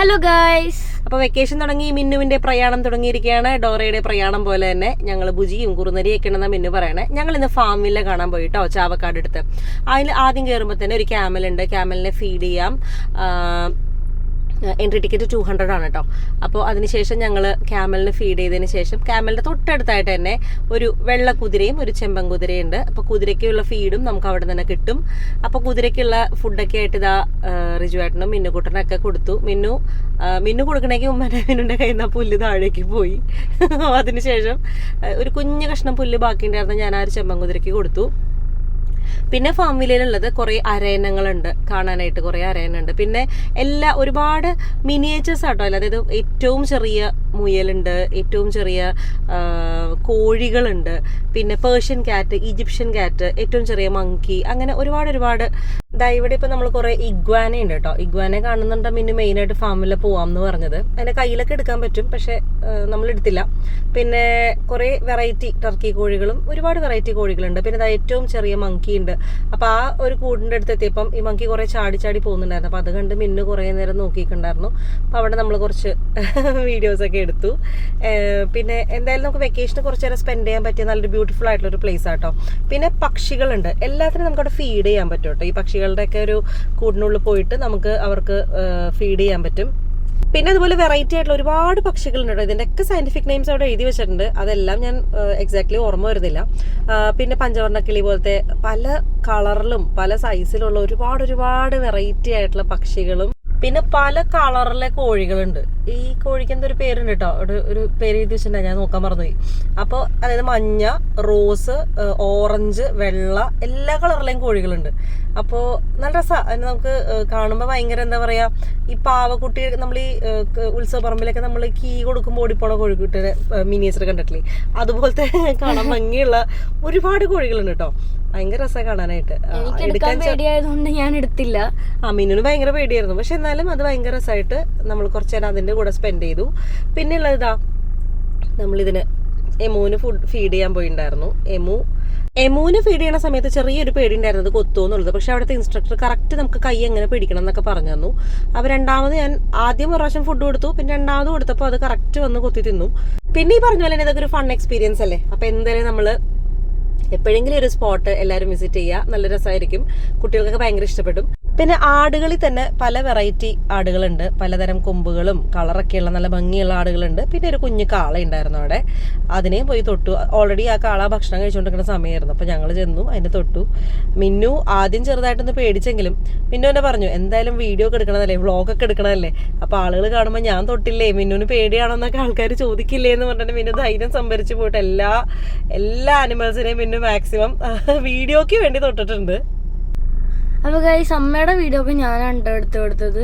Hello guys. അപ്പോൾ vacation തുടങ്ങി, മിന്നുവിന്റെ പ്രയാണം തുടങ്ങിയിരിക്കുകയാണ്. ഡോറയുടെ പ്രയാണം പോലെ തന്നെ ഞങ്ങൾ ബുജിയും കുറുനരിയൊക്കെ ഉണ്ടെന്ന മിന്നു പറയണേ. ഞങ്ങൾ ഇന്ന് ഫാം വില്ല കാണാൻ പോയിട്ടോ, ചാവക്കാട് അടുത്ത്. അതിൽ ആദ്യം കയറുമ്പോൾ തന്നെ ഒരു ക്യാമലുണ്ട്. ക്യാമലിനെ ഫീഡ് ചെയ്യാം. എൻട്രി ടിക്കറ്റ് 200 ആണ് കേട്ടോ. അപ്പോൾ അതിനുശേഷം ഞങ്ങൾ ക്യാമലിന് ഫീഡ് ചെയ്തതിന് ശേഷം ക്യാമലിൻ്റെ തൊട്ടടുത്തായിട്ട് തന്നെ ഒരു വെള്ള കുതിരയും ഒരു ചെമ്പൻ കുതിരയുണ്ട്. അപ്പോൾ കുതിരയ്ക്കുള്ള ഫീഡും നമുക്ക് അവിടെ തന്നെ കിട്ടും. അപ്പോൾ കുതിരയ്ക്കുള്ള ഫുഡൊക്കെ ആയിട്ട് ഇതാ റിജുവേട്ടനും മിന്നുകുട്ടനൊക്കെ കൊടുത്തു. മിന്നു കൊടുക്കണമെങ്കിൽ മിന്നുവിൻ്റെ കയ്യിൽ നിന്ന് പുല്ല് താഴേക്ക് പോയി. അതിനുശേഷം ഒരു കുഞ്ഞു കഷ്ണം പുല്ല് ബാക്കിയുണ്ടായിരുന്നു, ഞാൻ ആ ഒരു ചെമ്പൻ കുതിരയ്ക്ക് കൊടുത്തു. പിന്നെ ഫാം വില്ലയിലുള്ളത് കുറേ അരയന്നങ്ങളുണ്ട്, കാണാനായിട്ട് കുറേ അരയനുണ്ട്. പിന്നെ ഒരുപാട് മിനിയേച്ചേഴ്സ് ആട്ടോ. അതായത് ഏറ്റവും ചെറിയ മുയലുണ്ട്, ഏറ്റവും ചെറിയ കോഴികളുണ്ട്, പിന്നെ പേർഷ്യൻ ക്യാറ്റ്, ഈജിപ്ഷ്യൻ ക്യാറ്റ്, ഏറ്റവും ചെറിയ മങ്കി, അങ്ങനെ ഒരുപാട് ഇവിടെ ഇപ്പം നമ്മൾ കുറേ ഇഗ്വാന ഉണ്ട് കേട്ടോ. ഇഗ്വാനെ കാണുന്നുണ്ട് മിന്നു മെയിനായിട്ട് ഫാമിൽ പോവാം എന്ന് പറഞ്ഞത്. അതിൻ്റെ കയ്യിലൊക്കെ എടുക്കാൻ പറ്റും, പക്ഷെ നമ്മൾ എടുത്തില്ല. പിന്നെ കുറേ വെറൈറ്റി ടർക്കി കോഴികളും ഒരുപാട് വെറൈറ്റി കോഴികളുണ്ട്. പിന്നെ ഏറ്റവും ചെറിയ മങ്കി ഉണ്ട്. അപ്പോൾ ആ ഒരു കൂടിൻ്റെ അടുത്ത് എത്തിയപ്പം ഈ മങ്കി കുറേ ചാടി പോകുന്നുണ്ടായിരുന്നു. അപ്പോൾ അത് കണ്ട് മിന്നു കുറേ നേരം നോക്കിയിട്ടുണ്ടായിരുന്നു. അപ്പോൾ അവിടെ നമ്മൾ കുറച്ച് വീഡിയോസൊക്കെ എടുത്തു. പിന്നെ എന്തായാലും നമുക്ക് വെക്കേഷന് കുറച്ച് നേരം സ്പെൻഡ് ചെയ്യാൻ പറ്റിയ നല്ലൊരു ബ്യൂട്ടിഫുൾ ആയിട്ടുള്ളൊരു പ്ലേസ് ആട്ടോ. പിന്നെ പക്ഷികളുണ്ട്, എല്ലാത്തിനും നമുക്കവിടെ ഫീഡ് ചെയ്യാൻ പറ്റും കേട്ടോ. ഈ പക്ഷികളുടെയൊക്കെ ഒരു കൂടിനുള്ളിൽ പോയിട്ട് നമുക്ക് അവർക്ക് ഫീഡ് ചെയ്യാൻ പറ്റും. പിന്നെ അതുപോലെ വെറൈറ്റി ആയിട്ടുള്ള ഒരുപാട് പക്ഷികളുണ്ട് കേട്ടോ. ഇതിൻ്റെയൊക്കെ സയന്റിഫിക് നെയിംസ് അവിടെ എഴുതി വെച്ചിട്ടുണ്ട്. അതെല്ലാം ഞാൻ എക്സാക്ട്ലി ഓർമ്മ വരുന്നില്ല. പിന്നെ പഞ്ചവർണ്ണ കിളി പോലത്തെ പല കളറിലും പല സൈസിലുള്ള ഒരുപാട് വെറൈറ്റി ആയിട്ടുള്ള പക്ഷികളും പിന്നെ പല കളറിലെ കോഴികളുണ്ട്. ഈ കോഴിക്ക് എന്തൊരു പേരുണ്ട് കേട്ടോ, ഒരു പേര് എഴുതി വെച്ചിട്ടുണ്ടായി, ഞാൻ നോക്കാൻ മറന്നുപോയി. അപ്പോൾ അതായത് മഞ്ഞ, റോസ്, ഓറഞ്ച്, വെള്ള, എല്ലാ കളറിലെയും കോഴികളുണ്ട്. അപ്പോൾ നല്ല രസമാണ്. നമുക്ക് കാണുമ്പോൾ ഭയങ്കര എന്താ പറയുക, ഈ പാവക്കുട്ടി നമ്മൾ ഈ ഉത്സവ പറമ്പിലൊക്കെ നമ്മൾ കീ കൊടുക്കുമ്പോൾ ഓടിപ്പോണ കോഴിക്കുട്ടിയുടെ മിനിയേച്ചർ കണ്ടിട്ടില്ലേ, അതുപോലത്തെ കാണാൻ ഭംഗിയുള്ള ഒരുപാട് കോഴികളുണ്ട് കേട്ടോ. ഭയങ്കര രസമാണ് കാണാനായിട്ട്. ഞാൻ എടുത്തില്ല. മിന്നുന് ഭയങ്കര പേടിയായിരുന്നു, പക്ഷെ എന്നാലും അത് ഭയങ്കര രസമായിട്ട് നമ്മൾ കുറച്ച് നേരം അതിൻ്റെ കൂടെ സ്പെൻഡ് ചെയ്തു. പിന്നെ ഉള്ളതാ, നമ്മളിതിന് എമൂന് ഫീഡ് ചെയ്യാൻ പോയിട്ടുണ്ടായിരുന്നു. എമൂന് ഫീഡ് ചെയ്യണ സമയത്ത് ചെറിയൊരു പേടി ഉണ്ടായിരുന്നത് കൊത്തുമെന്നുള്ളത്. പക്ഷെ അവിടുത്തെ ഇൻസ്ട്രക്ടർ കറക്റ്റ് നമുക്ക് കൈ എങ്ങനെ പിടിക്കണം എന്നൊക്കെ പറഞ്ഞു തന്നു. അപ്പോൾ രണ്ടാമത് ഞാൻ ആദ്യം ഒരു പ്രാവശ്യം ഫുഡ് കൊടുത്തു, പിന്നെ രണ്ടാമത് കൊടുത്തപ്പോൾ അത് കറക്റ്റ് വന്ന് കൊത്തി തിന്നു. പിന്നെ ഈ പറഞ്ഞ പോലെ തന്നെ ഇതൊക്കെ ഒരു ഫൺ എക്സ്പീരിയൻസ് അല്ലേ. അപ്പോൾ എന്തായാലും നമ്മൾ എപ്പോഴെങ്കിലും ഒരു സ്പോട്ട് എല്ലാവരും വിസിറ്റ് ചെയ്യുക, നല്ല രസമായിരിക്കും. കുട്ടികൾക്കൊക്കെ ഭയങ്കര ഇഷ്ടപ്പെടും. പിന്നെ ആടുകളിൽ തന്നെ പല വെറൈറ്റി ആടുകളുണ്ട്, പലതരം കൊമ്പുകളും കളറൊക്കെയുള്ള നല്ല ഭംഗിയുള്ള ആടുകളുണ്ട്. പിന്നെ ഒരു കുഞ്ഞു കാള ഉണ്ടായിരുന്നു അവിടെ, അതിനെയും പോയി തൊട്ടു. ഓൾറെഡി ആ കാള ഭക്ഷണം കഴിച്ചുകൊണ്ടിരിക്കുന്ന സമയമായിരുന്നു. അപ്പോൾ ഞങ്ങൾ ചെന്നു, അതിനെ തൊട്ടു. മിന്നു ആദ്യം ചെറുതായിട്ടൊന്ന് പേടിച്ചെങ്കിലും മിന്നു തന്നെ പറഞ്ഞു, എന്തായാലും വീഡിയോ ഒക്കെ എടുക്കണതല്ലേ, വ്ളോഗൊക്കെ എടുക്കണതല്ലേ, അപ്പോൾ ആളുകൾ കാണുമ്പോൾ ഞാൻ തൊട്ടില്ലേ, മിന്നുവിന് പേടിയാണെന്നൊക്കെ ആൾക്കാർ ചോദിക്കില്ലേ എന്ന് പറഞ്ഞിട്ട് മിന്നു ധൈര്യം സംഭരിച്ച് പോയിട്ട് എല്ലാ ആനിമൽസിനെയും മിന്നു മാക്സിമം വീഡിയോയ്ക്ക് വേണ്ടി തൊട്ടിട്ടുണ്ട്. അപ്പോൾ ഗൈസ്, അമ്മയുടെ വീഡിയോ ഒക്കെ ഞാനാണ് എടുത്തത്.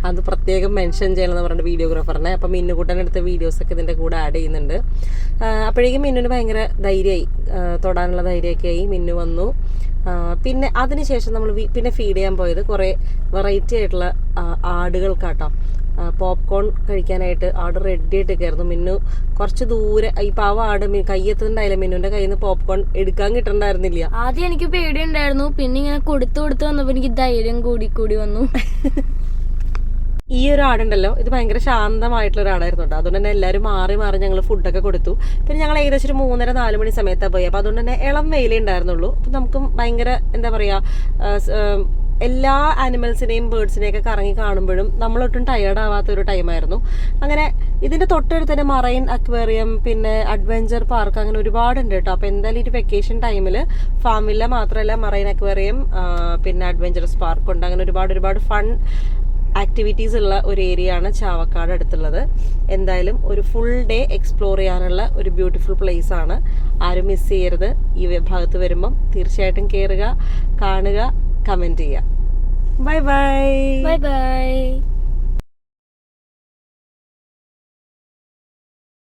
അത് പ്രത്യേകം മെൻഷൻ ചെയ്യണമെന്ന് പറഞ്ഞിട്ട് വീഡിയോഗ്രാഫറിനെ. അപ്പം മിന്നുകൂട്ടൻ എടുത്ത വീഡിയോസൊക്കെ ഇതിൻ്റെ കൂടെ ആഡ് ചെയ്യുന്നുണ്ട്. അപ്പോഴേക്കും മിന്നുവിന് ഭയങ്കര ധൈര്യമായി, തൊടാനുള്ള ധൈര്യമൊക്കെ ആയി. മിന്നു വന്നു. പിന്നെ അതിനുശേഷം നമ്മൾ പിന്നെ ഫീഡ് ചെയ്യാൻ പോയത് കുറേ വെറൈറ്റി ആയിട്ടുള്ള ആടുകൾക്കാട്ടോ. പോപ്കോൺ കഴിക്കാനായിട്ട് ആട് റെഡി ആയിട്ടൊക്കെയായിരുന്നു. മിന്നു കുറച്ച് ദൂരെ, ഈ പാവ ആട് കയ്യെത്തുന്നുണ്ടായില്ല. മിന്നുവിന്റെ കയ്യിൽ നിന്ന് പോപ്കോൺ എടുക്കാൻ കിട്ടണ്ടായിരുന്നില്ല. ആദ്യം എനിക്ക് പേടിയുണ്ടായിരുന്നു, പിന്നെ ഇങ്ങനെ കൊടുത്തു വന്നപ്പോൾ എനിക്ക് ധൈര്യം കൂടി വന്നു. ഈ ഒരു ആടുണ്ടല്ലോ, ഇത് ഭയങ്കര ശാന്തമായിട്ടുള്ള ഒരാടായിരുന്നു കേട്ടോ. അതുകൊണ്ട് തന്നെ എല്ലാവരും മാറി ഞങ്ങൾ ഫുഡൊക്കെ കൊടുത്തു. പിന്നെ ഞങ്ങൾ ഏകദേശം ഒരു 3:30-4 മണി സമയത്താണ് പോയി. അപ്പോൾ അതുകൊണ്ട് തന്നെ ഇളം വെയിലേ ഉണ്ടായിരുന്നുള്ളൂ. അപ്പം നമുക്കും ഭയങ്കര എന്താ പറയുക, എല്ലാ ആനിമൽസിനെയും ബേർഡ്സിനെയൊക്കെ കറങ്ങി കാണുമ്പോഴും നമ്മളൊട്ടും ടയേർഡ് ആവാത്ത ഒരു ടൈമായിരുന്നു. അങ്ങനെ ഇതിൻ്റെ തൊട്ടടുത്ത് തന്നെ മറൈൻ അക്വേറിയം, പിന്നെ അഡ്വഞ്ചർ പാർക്ക്, അങ്ങനെ ഒരുപാടുണ്ട് കേട്ടോ. അപ്പോൾ എന്തായാലും ഈ വെക്കേഷൻ ടൈമിൽ ഫാം വില്ല മാത്രമല്ല, മറൈൻ അക്വേറിയം, പിന്നെ അഡ്വഞ്ചറസ് പാർക്ക് ഉണ്ട്. അങ്ങനെ ഒരുപാട് ഫൺ ആക്ടിവിറ്റീസ് ഉള്ള ഒരു ഏരിയ ആണ് ചാവക്കാട് അടുത്തുള്ളത്. എന്തായാലും ഒരു ഫുൾ ഡേ എക്സ്പ്ലോർ ചെയ്യാനുള്ള ഒരു ബ്യൂട്ടിഫുൾ പ്ലേസ് ആണ്. ആരും മിസ് ചെയ്യരുത്. ഈ ഭാഗത്ത് വരുമ്പം തീർച്ചയായിട്ടും കയറുക, കാണുക, കമൻറ്റ് ചെയ്യുക. Bye bye.